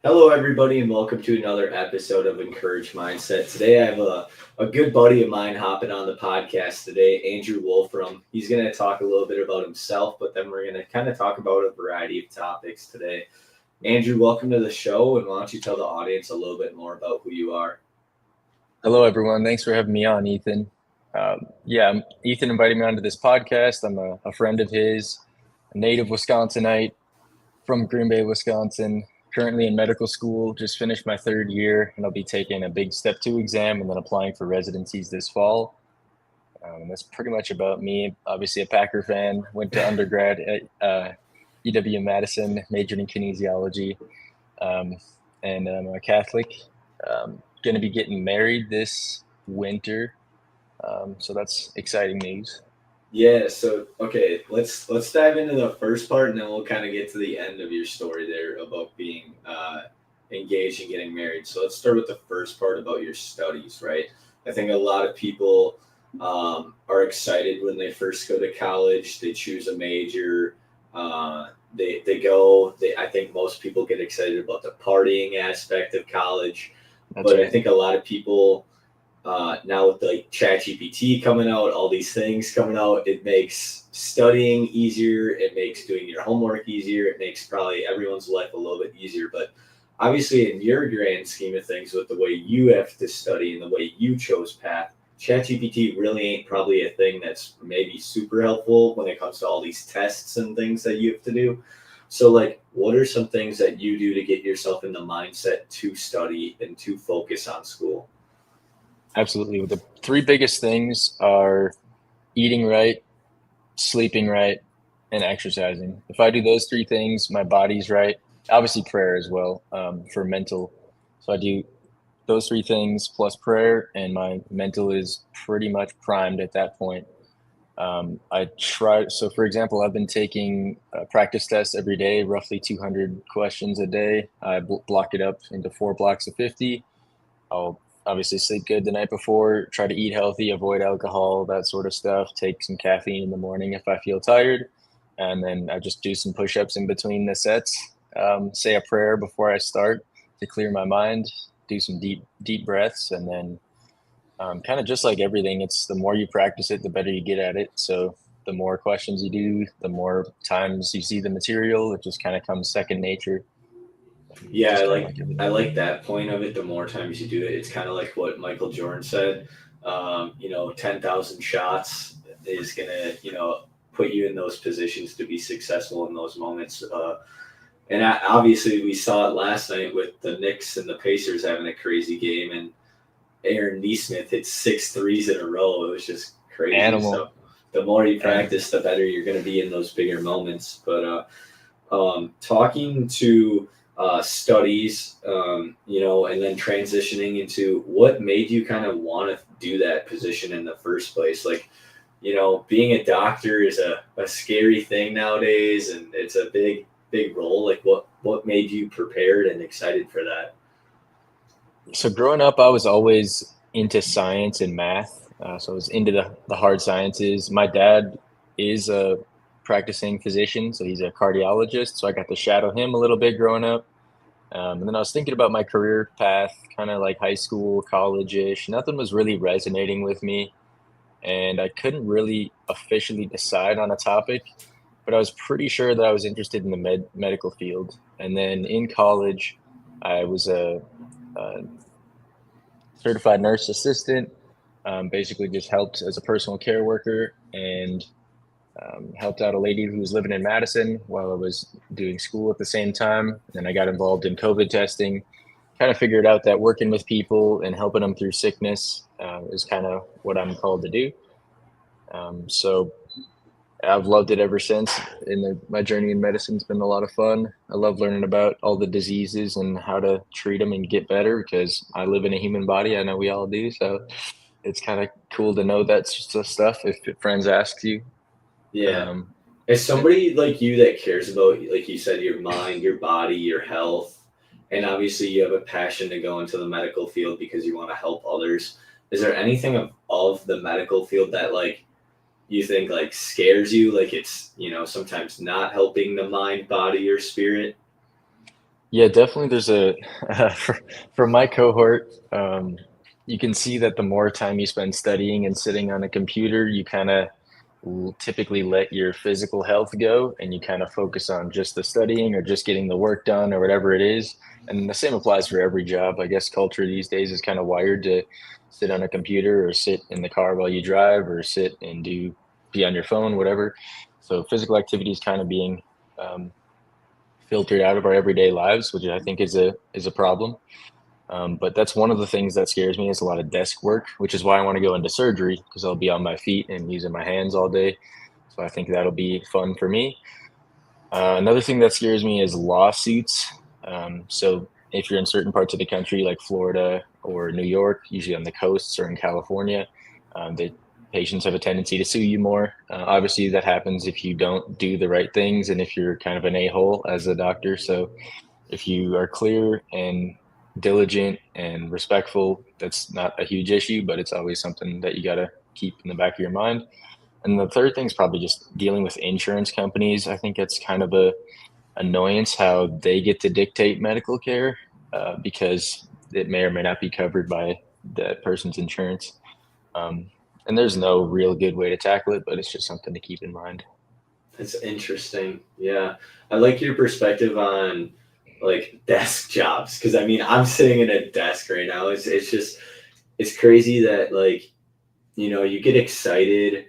Hello, everybody, and welcome to another episode of Encourage Mindset. Today, I have a good buddy of mine hopping on the podcast today, Andrew Wolfram. He's going to talk a little bit about himself, but then we're going to kind of talk about a variety of topics today. Andrew, welcome to the show, and why don't you tell the audience a little bit more about who you are? Hello, everyone. Thanks for having me on, Ethan. Ethan invited me onto this podcast. I'm a friend of his, a native Wisconsinite from Green Bay, Wisconsin, currently in medical school, just finished my third year, and I'll be taking a big step two exam and then applying for residencies this fall. That's pretty much about me. Obviously, a Packer fan, went to undergrad at UW-Madison, majored in kinesiology, and I'm a Catholic. Going to be getting married this winter. So that's exciting news. Yeah, so okay, let's dive into the first part, and then we'll kind of get to the end of your story there about being engaged and getting married. So let's start with the first part about your studies, right? I think a lot of people are excited when they first go to college. They choose a major. They go. I think most people get excited about the partying aspect of college, That's but I right. think a lot of people now with like ChatGPT coming out, all these things coming out, it makes studying easier. It makes doing your homework easier. It makes probably everyone's life a little bit easier. But obviously, in your grand scheme of things, with the way you have to study and the way you chose path, ChatGPT really ain't probably a thing that's maybe super helpful when it comes to all these tests and things that you have to do. So, like, what are some things that you do to get yourself in the mindset to study and to focus on school? Absolutely. The three biggest things are eating right, sleeping right, and exercising. If I do those three things, my body's right. Obviously, prayer as well for mental. So I do those three things plus prayer, and my mental is pretty much primed at that point. I try. So, for example, I've been taking practice tests every day, roughly 200 questions a day. I block it up into 4 blocks of 50. I'll obviously sleep good the night before, try to eat healthy, avoid alcohol, that sort of stuff. Take some caffeine in the morning if I feel tired. And then I just do some push ups in between the sets. Say a prayer before I start to clear my mind, do some deep breaths. And then, kind of just like everything, it's the more you practice it, the better you get at it. So, the more questions you do, the more times you see the material, it just kind of comes second nature. Yeah, Just kind of like I everything. like that point of it. The more times you do it, it's kind of like what Michael Jordan said. 10,000 shots is gonna put you in those positions to be successful in those moments. And obviously, we saw it last night with the Knicks and the Pacers having a crazy game, and Aaron Neesmith hit six threes in a row. It was just crazy. Animal, So the more you animal. practice, the better you're going to be in those bigger moments. But talking to studies, and then transitioning into what made you kind of want to do that position in the first place. Like, being a doctor is a scary thing nowadays, and it's a big role. Like, what made you prepared and excited for that? So growing up, I was always into science and math. So I was into the hard sciences. My dad is a practicing physician, so he's a cardiologist. So I got to shadow him a little bit growing up. And then I was thinking about my career path, kind of like high school, college-ish. Nothing was really resonating with me, and I couldn't really officially decide on a topic, but I was pretty sure that I was interested in the medical field. And then in college, I was a certified nurse assistant. Basically, just helped as a personal care worker and helped out a lady who was living in Madison while I was doing school at the same time. And I got involved in COVID testing. Kind of figured out that working with people and helping them through sickness is kind of what I'm called to do. So I've loved it ever since. My journey in medicine's been a lot of fun. I love learning about all the diseases and how to treat them and get better because I live in a human body. I know we all do. So it's kind of cool to know that stuff if friends ask you. Yeah. Um, As yeah, somebody like you that cares about, like you said, your mind, your body, your health, and obviously you have a passion to go into the medical field because you want to help others. Is there anything of the medical field that like you think like scares you? Like it's, sometimes not helping the mind, body, or spirit? Yeah, definitely. There's a for my cohort, you can see that the more time you spend studying and sitting on a computer, you kind of typically let your physical health go, and you kind of focus on just the studying or just getting the work done or whatever it is. And the same applies for every job. I guess culture these days is kind of wired to sit on a computer or sit in the car while you drive or sit and be on your phone, whatever. So physical activity is kind of being um, filtered out of our everyday lives, which I think is a problem. But that's one of the things that scares me is a lot of desk work, which is why I want to go into surgery because I'll be on my feet and using my hands all day. So I think that'll be fun for me. Another thing that scares me is lawsuits. So if you're in certain parts of the country, like Florida or New York, usually on the coasts or in California, the patients have a tendency to sue you more. Obviously, that happens if you don't do the right things and if you're kind of an a-hole as a doctor. So if you are clear and diligent and respectful, that's not a huge issue, but it's always something that you got to keep in the back of your mind. And the third thing is probably just dealing with insurance companies. I think it's kind of a annoyance how they get to dictate medical care because it may or may not be covered by that person's insurance. Um, and there's no real good way to tackle it, but it's just something to keep in mind. That's interesting. Yeah. I like your perspective on like desk jobs because I mean, I'm sitting in a desk right now. It's just, it's crazy that like, you know, you get excited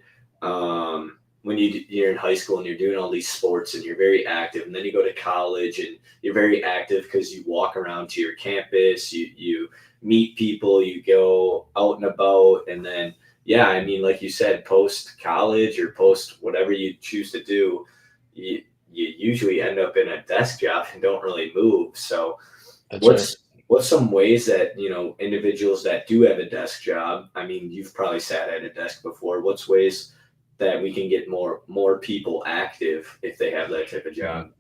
when you're in high school and you're doing all these sports and you're very active. And then you go to college and you're very active because you walk around to your campus, you meet people, you go out and about. And then, yeah, I mean, like you said, post college or post whatever you choose to do, you, you usually end up in a desk job and don't really move. So, That's right. what's some ways that you know individuals that do have a desk job? I mean, you've probably sat at a desk before. What's ways that we can get more people active if they have that type of Mhm. job?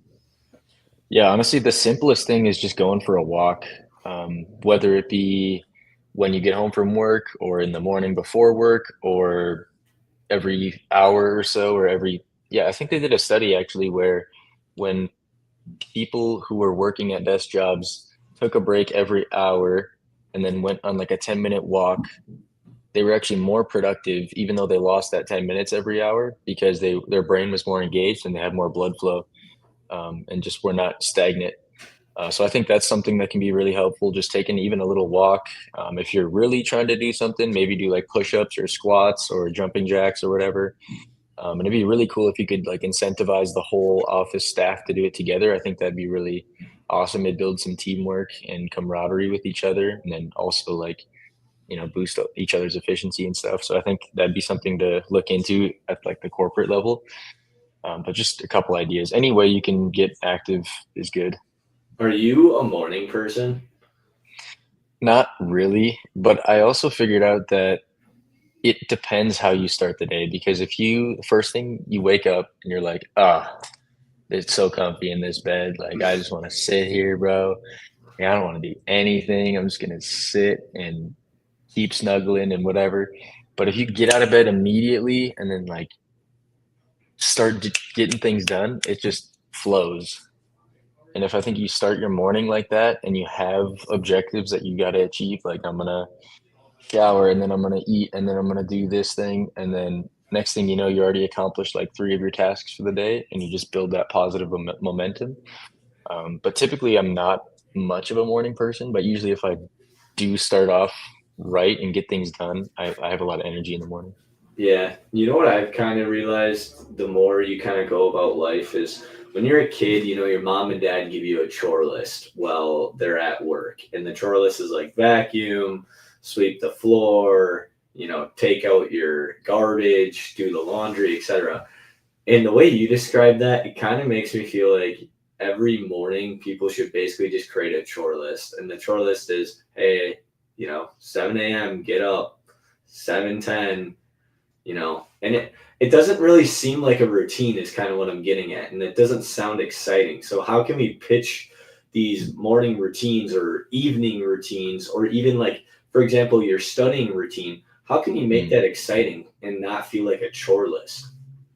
Yeah, honestly, the simplest thing is just going for a walk, whether it be when you get home from work or in the morning before work or every hour or so or yeah, I think they did a study actually where when people who were working at desk jobs took a break every hour and then went on like a 10-minute walk, they were actually more productive even though they lost that 10 minutes every hour because their brain was more engaged and they had more blood flow, and just were not stagnant. So I think that's something that can be really helpful. Just taking even a little walk. If you're really trying to do something, maybe do like push-ups or squats or jumping jacks or whatever. And it'd be really cool if you could like incentivize the whole office staff to do it together. I think that'd be really awesome. It builds some teamwork and camaraderie with each other, and then also like boost each other's efficiency and stuff. So I think that'd be something to look into at like the corporate level. But just a couple ideas. Any way you can get active is good. Are you a morning person? Not really, but I also figured out that it depends how you start the day because if you first thing you wake up and you're like, ah, it's so comfy in this bed, like I just want to sit here, bro. Like, I don't want to do anything. I'm just gonna sit and keep snuggling and whatever. But if you get out of bed immediately and then like start getting things done, it just flows. And if I think you start your morning like that and you have objectives that you got to achieve, like I'm gonna shower and then I'm gonna eat and then I'm gonna do this thing and then next thing you know you already accomplished like three of your tasks for the day and you just build that positive momentum. But typically I'm not much of a morning person, but usually if I do start off right and get things done, I have a lot of energy in the morning. Yeah, you know what I've kind of realized the more you kind of go about life is when you're a kid, you know, your mom and dad give you a chore list while they're at work. And the chore list is like vacuum, sweep the floor, you know, take out your garbage, do the laundry, etc. And the way you describe that, it kind of makes me feel like every morning people should basically just create a chore list. And the chore list is, hey, you know, 7 a.m., get up, 7:10, you know, and it doesn't really seem like a routine is kind of what I'm getting at, and it doesn't sound exciting. So how can we pitch these morning routines or evening routines or even like for example your studying routine, how can you make Mm. that exciting and not feel like a chore list?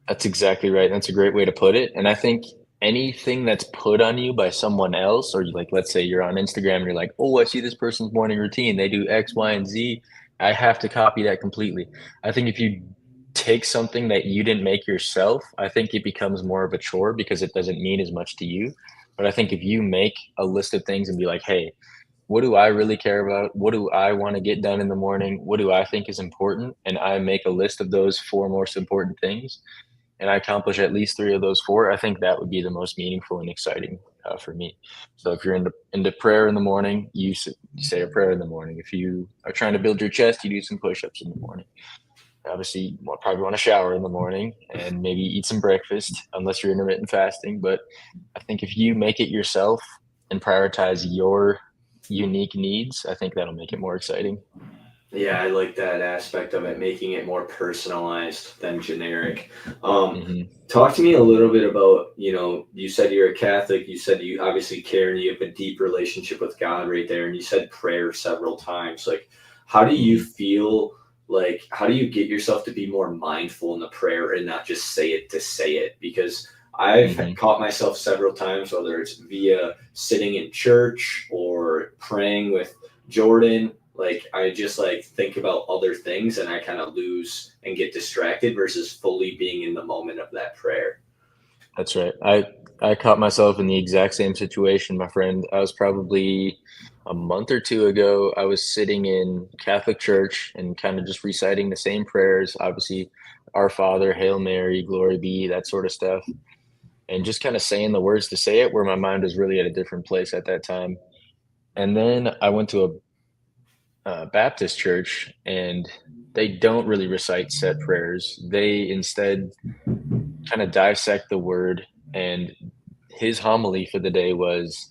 That's exactly right. That's a great way to put it. And I think anything that's put on you by someone else, or you, like, let's say you're on Instagram and you're like, oh, I see this person's morning routine. They do X, Y, and Z. I have to copy that completely. I think if you take something that you didn't make yourself, I think it becomes more of a chore because it doesn't mean as much to you. But I think if you make a list of things and be like, hey, what do I really care about? What do I want to get done in the morning? What do I think is important? And I make a list of those four most important things, and I accomplish at least three of those four, I think that would be the most meaningful and exciting for me. So if you're into prayer in the morning, you say a prayer in the morning. If you are trying to build your chest, you do some push-ups in the morning. Obviously, you probably want to shower in the morning and maybe eat some breakfast, unless you're intermittent fasting. But I think if you make it yourself and prioritize your unique needs, I think that'll make it more exciting. Yeah, I like that aspect of it, making it more personalized than generic. Um, Hmm. Talk to me a little bit about, you said you're a Catholic, you said you obviously care and you have a deep relationship with God right there, and you said prayer several times. Like, how do you Hmm. feel, like, how do you get yourself to be more mindful in the prayer and not just say it to say it? Because I've Hmm. caught myself several times, whether it's via sitting in church or praying with Jordan, like I just like think about other things and I kind of lose and get distracted versus fully being in the moment of that prayer. That's right. I caught myself in the exact same situation, my friend. I was probably a month or two ago. I was sitting in Catholic church and kind of just reciting the same prayers, obviously, Our Father, Hail Mary, Glory be, that sort of stuff, and just kind of saying the words to say it, where my mind was really at a different place at that time. And then I went to a Baptist church, and they don't really recite set prayers. They instead kind of dissect the word, and his homily for the day was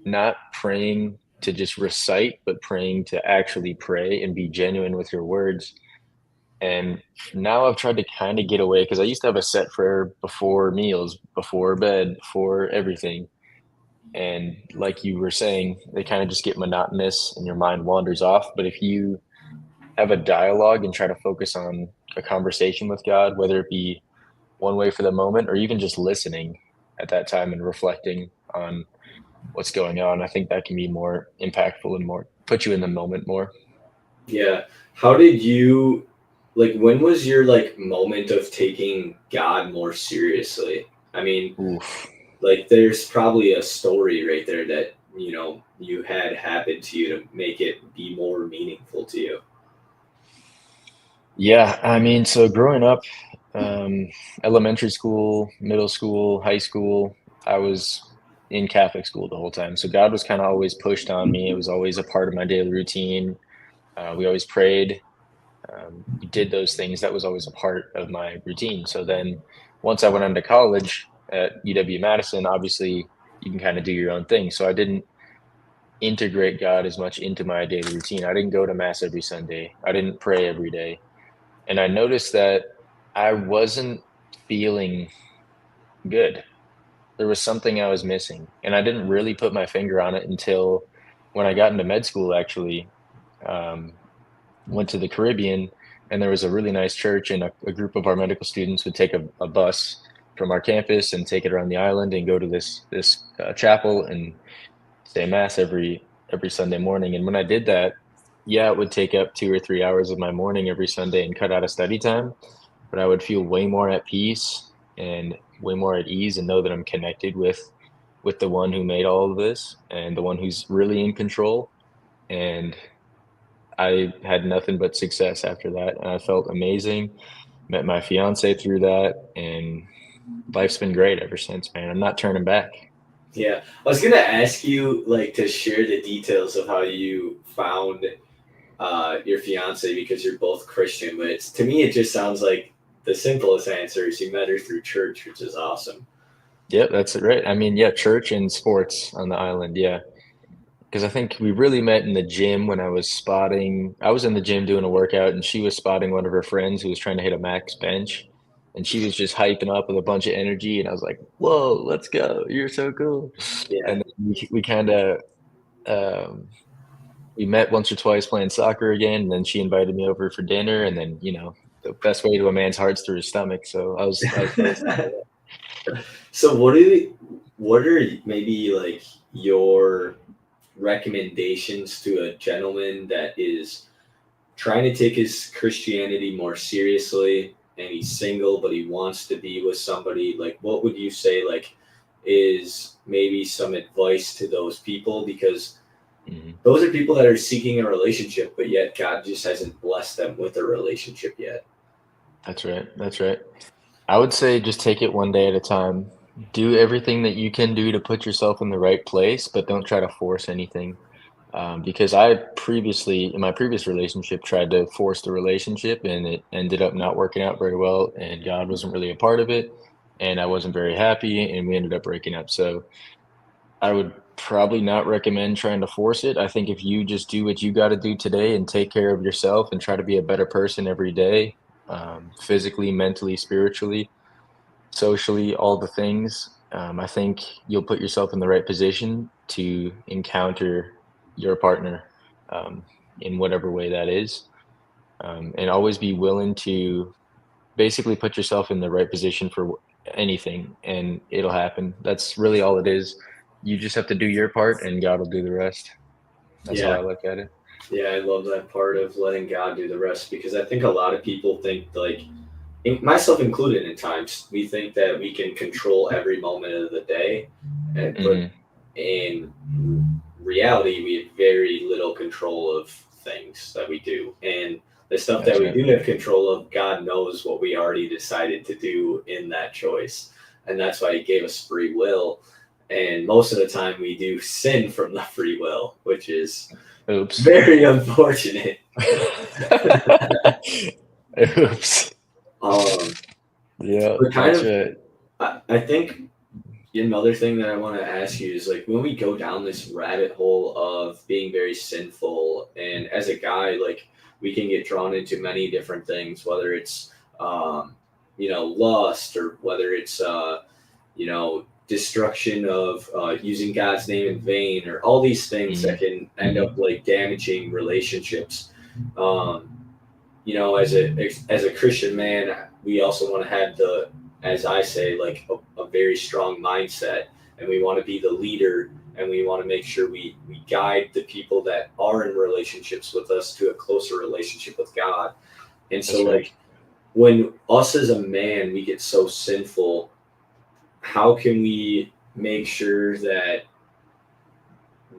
not praying to just recite, but praying to actually pray and be genuine with your words. And now I've tried to kind of get away because I used to have a set prayer before meals, before bed, before everything. And like you were saying, they kind of just get monotonous and your mind wanders off. But if you have a dialogue and try to focus on a conversation with God, whether it be one way for the moment or even just listening at that time and reflecting on what's going on, I think that can be more impactful and more put you in the moment more. Yeah. How did you, like, when was your like moment of taking God more seriously? I mean, Oof. like there's probably a story right there that, you had happen to you to make it be more meaningful to you. Yeah, I mean, so growing up, um, elementary school, middle school, high school, I was in Catholic school the whole time. So God was kind of always pushed on me. It was always a part of my daily routine. We always prayed. We did those things. That was always a part of my routine. So then once I went on to college at UW Madison, obviously you can kind of do your own thing. So I didn't integrate God as much into my daily routine. I didn't go to mass every Sunday. I didn't pray every day. And I noticed that I wasn't feeling good. There was something I was missing. And I didn't really put my finger on it until when I got into med school, actually. Um, Went to the Caribbean, and there was a really nice church, and a group of our medical students would take a bus from our campus and take it around the island and go to this chapel and say mass every Sunday morning. And when I did that, yeah, it would take up 2 or 3 hours of my morning every Sunday and cut out of study time, but I would feel way more at peace and way more at ease and know that I'm connected with the one who made all of this and the one who's really in control. And I had nothing but success after that, and I felt amazing. Met my fiance through that, and life's been great ever since, man. I'm not turning back. Yeah. I was gonna ask you like to share the details of how you found your fiance because you're both Christian, but it's to me it just sounds like the simplest answer is you met her through church, which is awesome. Yep, that's it, right. I mean, yeah, church and sports on the island, yeah. Because I think we really met in the gym when I was in the gym doing a workout, and she was spotting one of her friends who was trying to hit a max bench, and she was just hyping up with a bunch of energy, and I was like, "Whoa, let's go! You're so cool!" Yeah. And then we kind of um, we met once or twice playing soccer again, and then she invited me over for dinner, and then the best way to a man's heart's through his stomach. So I was close. So what are maybe like your recommendations to a gentleman that is trying to take his Christianity more seriously and he's single but he wants to be with somebody? Like what would you say like is maybe some advice to those people, because Mhm. those are people that are seeking a relationship but yet God just hasn't blessed them with a relationship yet. That's right. That's right. I would say just take it one day at a time. Do everything that you can do to put yourself in the right place, but don't try to force anything. Because I previously, in my previous relationship, tried to force the relationship and it ended up not working out very well. And God wasn't really a part of it. And I wasn't very happy. And we ended up breaking up. So I would probably not recommend trying to force it. I think if you just do what you got to do today and take care of yourself and try to be a better person every day, physically, mentally, spiritually, socially, all the things, I think you'll put yourself in the right position to encounter your partner um, in whatever way that is. And always be willing to basically put yourself in the right position for anything, and it'll happen. That's really all it is. You just have to do your part, and God will do the rest. That's how Yeah. I look at it. Yeah, I love that part of letting God do the rest, because I think a lot of people think like, myself included in times, we think that we can control every moment of the day, but Hmm. in reality, we have very little control of things that we do. And the stuff that That's we right. do have control of, God knows what we already decided to do in that choice. And that's why He gave us free will. And most of the time, we do sin from the free will, which is Oops. very unfortunate. Oops. Um, Yeah, but kind that's of, right. I think another thing that I want to ask you is like, when we go down this rabbit hole of being very sinful, and as a guy, like we can get drawn into many different things, whether it's lust, or whether it's destruction of using God's name in vain, or all these things that Mhm. can end up like damaging relationships. Um, as a Christian man, we also want to have the, as I say, like a very strong mindset, and we want to be the leader, and we want to make sure we guide the people that are in relationships with us to a closer relationship with God. And so, That's right. like, when us as a man, we get so sinful, how can we make sure that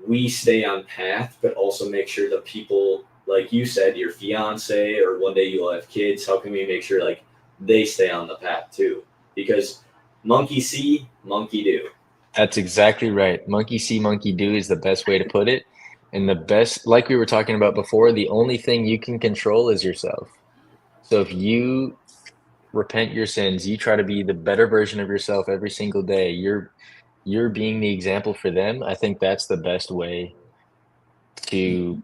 we stay on path, but also make sure the people, like you said, your fiance, or one day you'll have kids, how can we make sure like they stay on the path too? Because monkey see, monkey do. That's exactly right. Monkey see, monkey do is the best way to put it. And the best, like we were talking about before, the only thing you can control is yourself. So if you repent your sins, you try to be the better version of yourself every single day. You're being the example for them. I think that's the best way to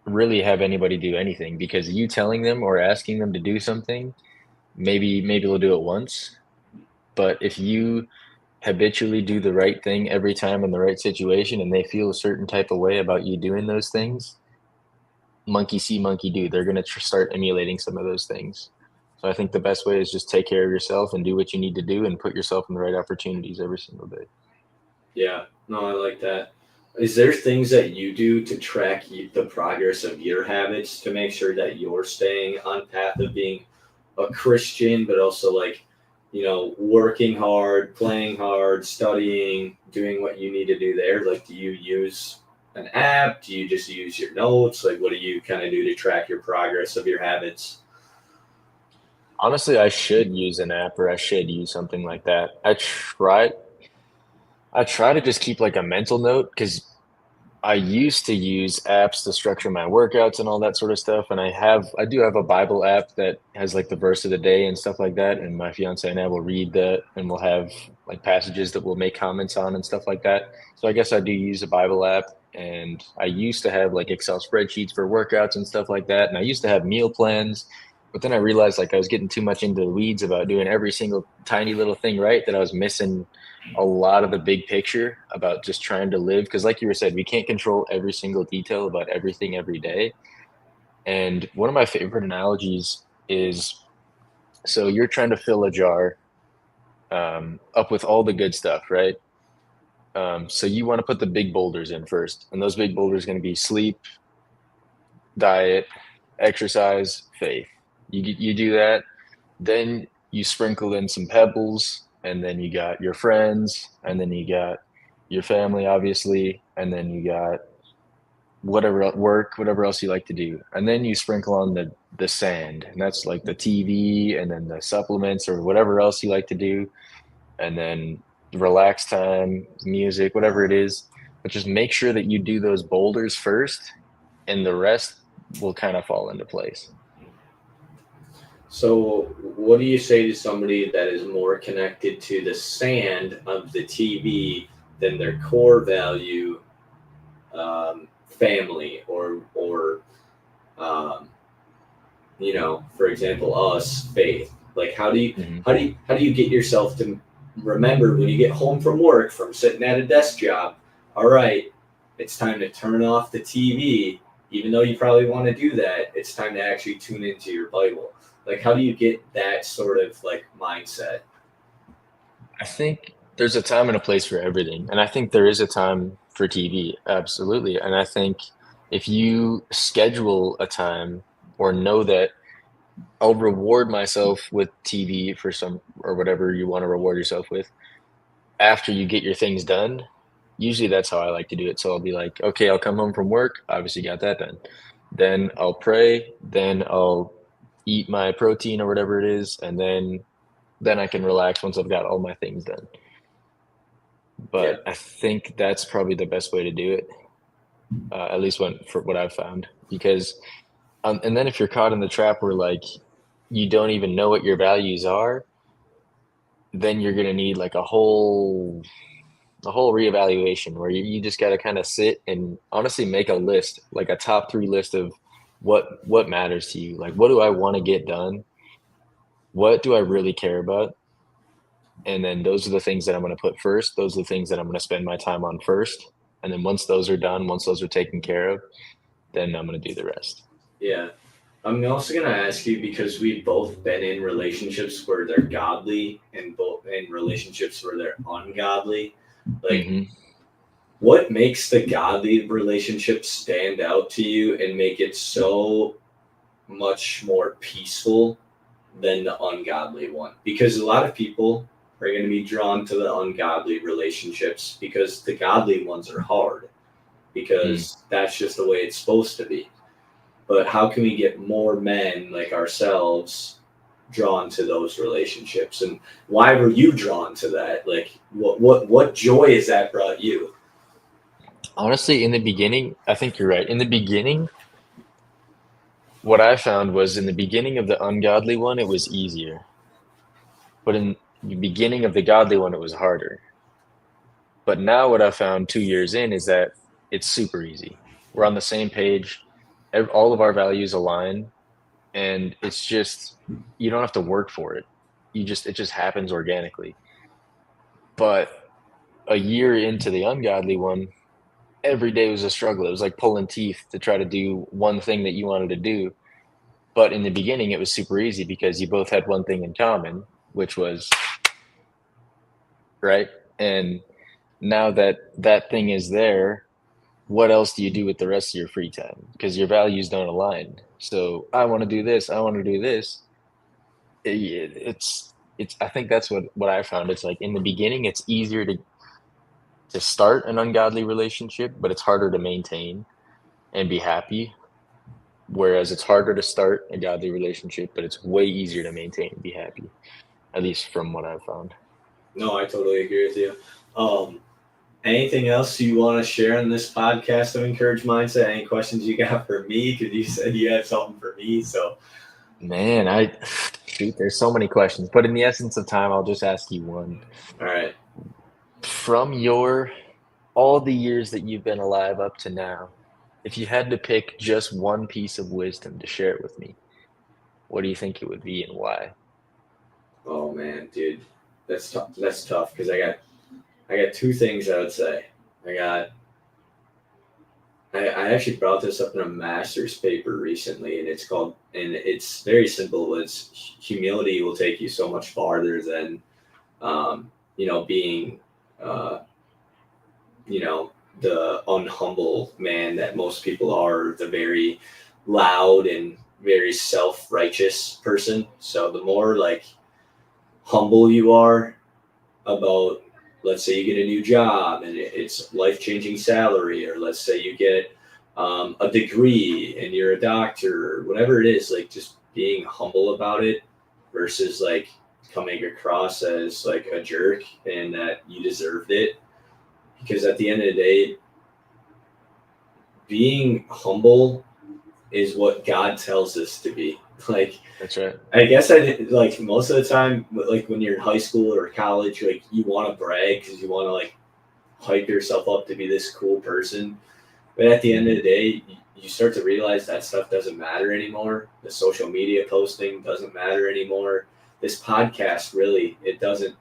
really have anybody do anything, because you telling them or asking them to do something, maybe they'll do it once, but if you habitually do the right thing every time in the right situation and they feel a certain type of way about you doing those things, monkey see, monkey do. They're going to start emulating some of those things. So I think the best way is just take care of yourself and do what you need to do and put yourself in the right opportunities every single day. Yeah, no, I like that. Is there things that you do to track the progress of your habits to make sure that you're staying on path of being a Christian, but also like, working hard, playing hard, studying, doing what you need to do there? Like, do you use an app? Do you just use your notes? Like, what do you kind of do to track your progress of your habits? Honestly, I should use an app or I should use something like that. I try to just keep like a mental note, because I used to use apps to structure my workouts and all that sort of stuff. And I do have a Bible app that has like the verse of the day and stuff like that. And my fiance and I will read that, and we'll have like passages that we'll make comments on and stuff like that. So I guess I do use a Bible app. And I used to have like Excel spreadsheets for workouts and stuff like that. And I used to have meal plans. But then I realized like I was getting too much into the weeds about doing every single tiny little thing right, that I was missing a lot of the big picture about just trying to live. Because like you were said, we can't control every single detail about everything every day. And one of my favorite analogies is, so you're trying to fill a jar up with all the good stuff, right? So you want to put the big boulders in first, and those big boulders are going to be sleep, diet, exercise, faith. You do that, then you sprinkle in some pebbles, and then you got your friends, and then you got your family, obviously, and then you got whatever else you like to do, and then you sprinkle on the sand, and that's like the TV, and then the supplements or whatever else you like to do, and then relax time, music, whatever it is. But just make sure that you do those boulders first, and the rest will kind of fall into place. So, what do you say to somebody that is more connected to the sand of the TV than their core value, family, or um, for example, us, faith? Like, Mm-hmm. how do you get yourself to remember when you get home from work from sitting at a desk job? All right, it's time to turn off the TV. Even though you probably want to do that, it's time to actually tune into your Bible. Like, how do you get that sort of like mindset? I think there's a time and a place for everything. And I think there is a time for TV. Absolutely. And I think if you schedule a time or know that I'll reward myself with TV for some or whatever you want to reward yourself with after you get your things done, usually that's how I like to do it. So I'll be like, okay, I'll come home from work. Obviously got that done. Then I'll pray. Then I'll eat my protein or whatever it is. And then I can relax once I've got all my things done. Yeah. But I think that's probably the best way to do it, at least for what I've found. Because, and then if you're caught in the trap where like you don't even know what your values are, then you're gonna need like a whole reevaluation where you just got to kind of sit and honestly make a list, like a top three list of what matters to you. Like, what do I want to get done? What do I really care about? And then those are the things that I'm going to put first. Those are the things that I'm going to spend my time on first. And then once those are done, once those are taken care of, then I'm going to do the rest. Yeah. I'm also gonna ask you because we've both been in relationships where they're godly and both in relationships where they're ungodly. Like, Hmm. what makes the godly relationship stand out to you and make it so much more peaceful than the ungodly one? Because a lot of people are going to be drawn to the ungodly relationships because the godly ones are hard, Mm. because that's just the way it's supposed to be. But how can we get more men like ourselves drawn to those relationships, and why were you drawn to that? Like, what joy has that brought you? Honestly, in the beginning, I think you're right. In the beginning, what I found was in the beginning of the ungodly one, it was easier. But in the beginning of the godly one, it was harder. But now what I found 2 years in is that it's super easy. We're on the same page. All of our values align, and it's just you don't have to work for it. It just happens organically. But a year into the ungodly one, every day was a struggle. It was like pulling teeth to try to do one thing that you wanted to do. But in the beginning, it was super easy because you both had one thing in common, which was right. And now that that thing is there, what else do you do with the rest of your free time? Because your values don't align. So I want to do this. I want to do this. It's. I think that's what I found. It's like in the beginning, it's easier to start an ungodly relationship, but it's harder to maintain and be happy. Whereas it's harder to start a godly relationship, but it's way easier to maintain and be happy. At least from what I've found. No, I totally agree with you. um Anything else you want to share on this podcast of Encourage Mindset? Any questions you got for me? Because you said you had something for me. So, Man, I shoot. There's so many questions, but in the essence of time, I'll just ask you one. all right. From your all the years that you've been alive up to now, if you had to pick just one piece of wisdom to share it with me, what do you think it would be and why? Oh man, dude, that's tough. That's tough because I got two things I would say. I got I actually brought this up in a master's paper recently, and it's very simple. It's humility will take you so much farther than Being, uh, the unhumble man that most people are, the very loud and very self-righteous person. So the more like humble you are about, let's say you get a new job and it's life-changing salary, or let's say you get a degree and you're a doctor, or whatever it is, like just being humble about it versus like coming across as like a jerk and that you deserved it. Because at the end of the day, being humble is what God tells us to be. Like, That's right. I guess like most of the time, like when you're in high school or college, like you want to brag because you want to like hype yourself up to be this cool person. But at the end of Mm-hmm. the day, you start to realize that stuff doesn't matter anymore. The social media posting doesn't matter anymore. This podcast really, it doesn't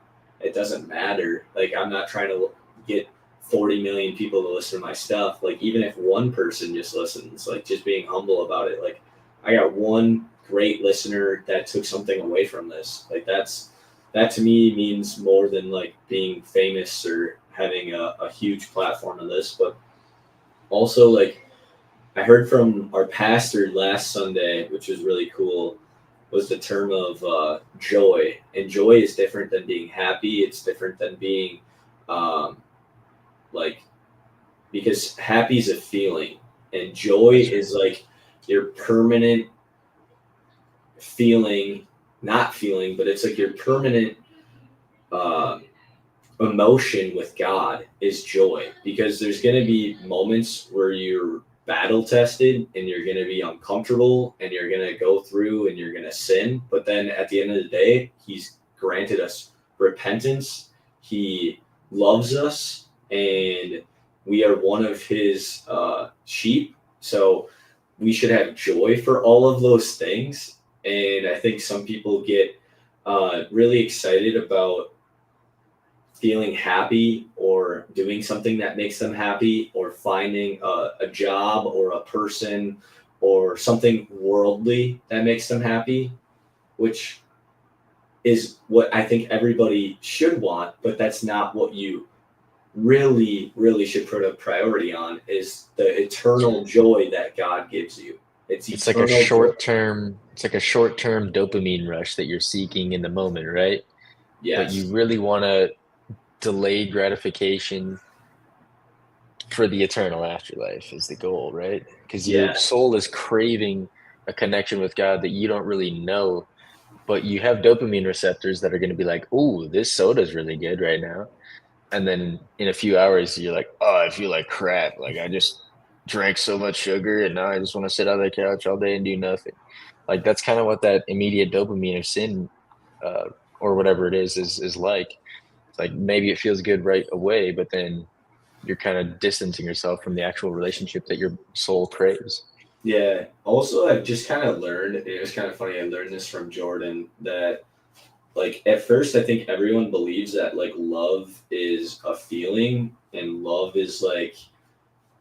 matter. Like I'm not trying to get 40 million people to listen to my stuff. Like even if one person just listens, like just being humble about it. Like I got one great listener that took something away from this. Like that to me means more than like being famous or having a huge platform on this. But also like I heard from our pastor last Sunday, which was really cool, was the term of joy. And joy is different than being happy. It's different than being um, like, because happy is a feeling, and joy That's right. is like your permanent feeling, not feeling, but it's like your permanent uh, emotion with God is joy, because there's going to be moments where you're battle tested and you're going to be uncomfortable and you're going to go through and you're going to sin. But then at the end of the day, He's granted us repentance. He loves us and we are one of His sheep. So we should have joy for all of those things. And I think some people get really excited about feeling happy or doing something that makes them happy, or finding a job or a person or something worldly that makes them happy, which is what I think everybody should want, but that's not what you really should put a priority on, is the That's right. eternal joy that God gives you. It's It's like a eternal joy. short term. It's like a short term dopamine rush that you're seeking in the moment, right? But you Yes. really want to delay gratification for the eternal afterlife is the goal, right? Because your Yeah. soul is craving a connection with God that you don't really know, but you have dopamine receptors that are going to be like, "Oh, this soda's really good right now." And then in a few hours, you're like, "Oh, I feel like crap. Like I just drank so much sugar and now I just want to sit on the couch all day and do nothing." Like that's kind of what that immediate dopamine of sin, uh, or whatever it is like. It's like maybe it feels good right away, but then you're kind of distancing yourself from the actual relationship that your soul craves. Yeah. Also, I've just kind of learned, and it was kind of funny, I learned this from Jordan, that like at first I think everyone believes that like love is a feeling and love is like,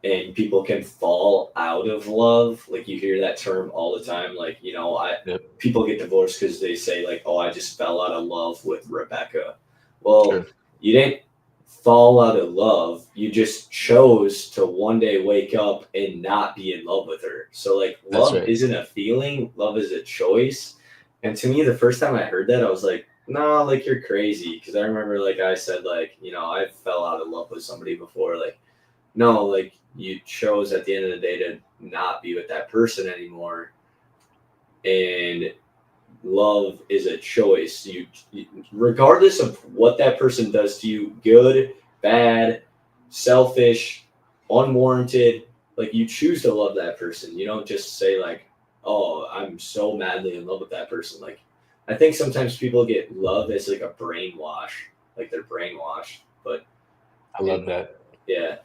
and people can fall out of love. Like you hear that term all the time, like I Yep. people get divorced because they say like, oh, I just fell out of love with Rebecca. Well, Sure. you didn't fall out of love, you just chose to one day wake up and not be in love with her. So like That's love right. isn't a feeling, love is a choice. And to me, the first time I heard that, I was like, no, like you're crazy. Because I remember like I said, like, I fell out of love with somebody before. Like, no, like you chose at the end of the day to not be with that person anymore. And love is a choice. Regardless of what that person does to you, good, bad, selfish, unwarranted, like you choose to love that person. You don't just say like, "Oh, I'm so madly in love with that person." Like, I think sometimes people get love as like a brainwash, like they're brainwashed. But I in love that. yeah,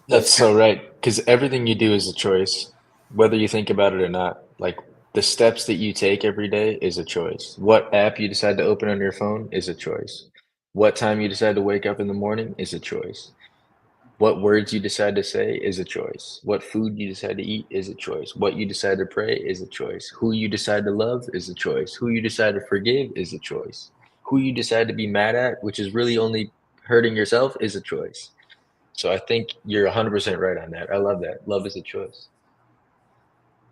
That's that's so right. Because everything you do is a choice, whether you think about it or not. Like the steps that you take every day is a choice. What app you decide to open on your phone is a choice. What time you decide to wake up in the morning is a choice. What words you decide to say is a choice. What food you decide to eat is a choice. What you decide to pray is a choice. Who you decide to love is a choice. Who you decide to forgive is a choice. who you decide to be mad at, which is really only hurting yourself, is a choice. So I think you're 100% right on that. I love that. Love is a choice.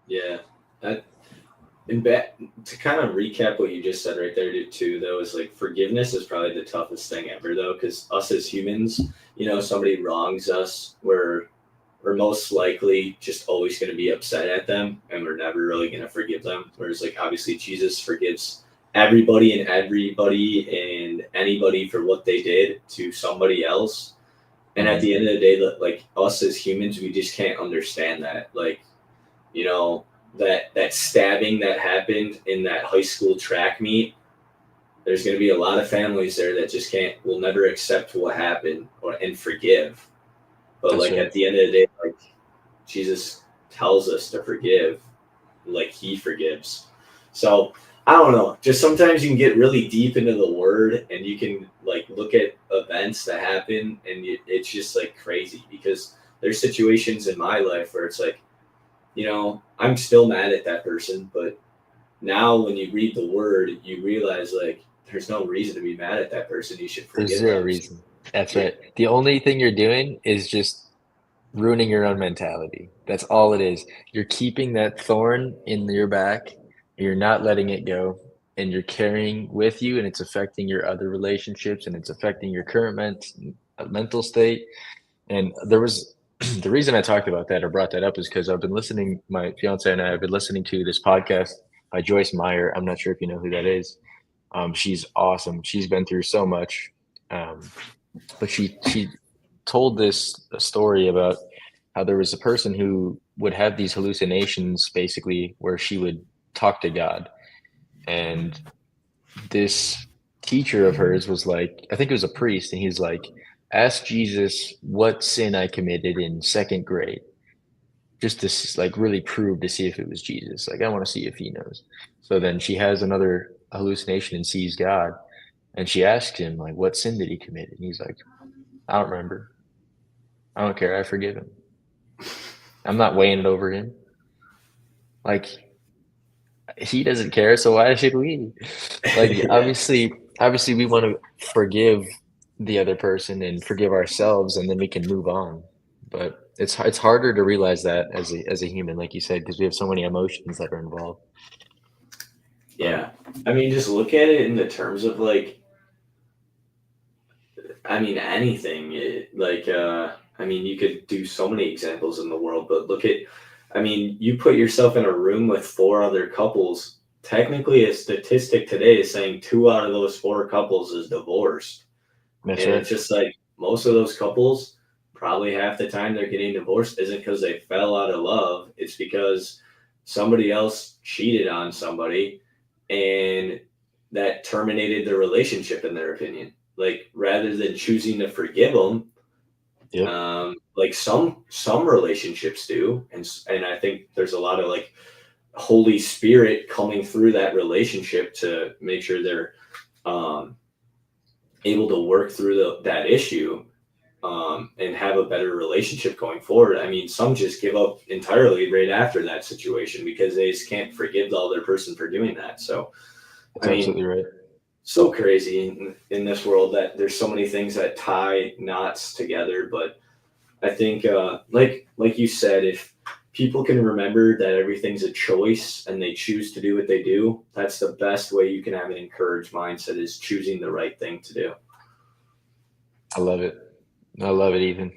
Yeah. That, and back, to kind of recap what you just said right there too, though, is like forgiveness is probably the toughest thing ever, though, because us as humans, somebody wrongs us, we're most likely just always going to be upset at them, and we're never really going to forgive them. Whereas, like, obviously, Jesus forgives everybody and anybody for what they did to somebody else. And at Mhm. the end of the day, like us as humans, we just can't understand that. Like, you know, that stabbing that happened in that high school track meet, there's going to be a lot of families there that just will never accept what happened and forgive. But That's like right. at the end of the day, like Jesus tells us to forgive, like He forgives. So I don't know. Just sometimes you can get really deep into the Word, and you can like look at events that happen, and it's just like crazy because there's situations in my life where it's like, I'm still mad at that person, but now when you read the Word, you realize like there's no reason to be mad at that person. You should There's forgive zero them. reason. That's Yeah, right. The only thing you're doing is just ruining your own mentality. That's all it is. You're keeping that thorn in your back, you're not letting it go, and you're carrying with you, and it's affecting your other relationships, and it's affecting your current mental state. And there was the reason I talked about that or brought that up is because I've been listening, my fiance and I have been listening to this podcast by Joyce Meyer. I'm not sure if you know who that is. She's awesome. She's been through so much. Um, but she told this a story about how there was a person who would have these hallucinations basically where she would talk to God. And this teacher of hers was like, I think it was a priest, and he's like, ask Jesus what sin I committed in second grade, just to like really prove to see if it was Jesus. Like, I want to see if he knows. So then she has another hallucination and sees God, and she asks him like, what sin did he commit? And he's like, I don't remember. I don't care. I forgive him. I'm not weighing it over him. Like, he doesn't care, so why should we? Like, yeah, obviously we want to forgive the other person and forgive ourselves, and then we can move on. But it's harder to realize that as a human, like you said, because we have so many emotions that are involved. But yeah. I mean, just look at it in the terms of like, I mean, anything. I mean, you could do so many examples in the world, but I mean, you put yourself in a room with four other couples. Technically, a statistic today is saying two out of those four couples is divorced. that's And right. it's just like most of those couples, probably half the time they're getting divorced isn't because they fell out of love. It's because somebody else cheated on somebody and that terminated the relationship, in their opinion. Like rather than choosing to forgive them, Yep. like some relationships do, and I think there's a lot of like Holy Spirit coming through that relationship to make sure they're um, able to work through that issue and have a better relationship going forward. I mean, some just give up entirely right after that situation because they just can't forgive the other person for doing that. So, That's I mean, absolutely right. so crazy in this world that there's so many things that tie knots together. But I think, like you said, if people can remember that everything's a choice and they choose to do what they do, that's the best way you can have an encouraged mindset is choosing the right thing to do. I love it. I love it, Ethan.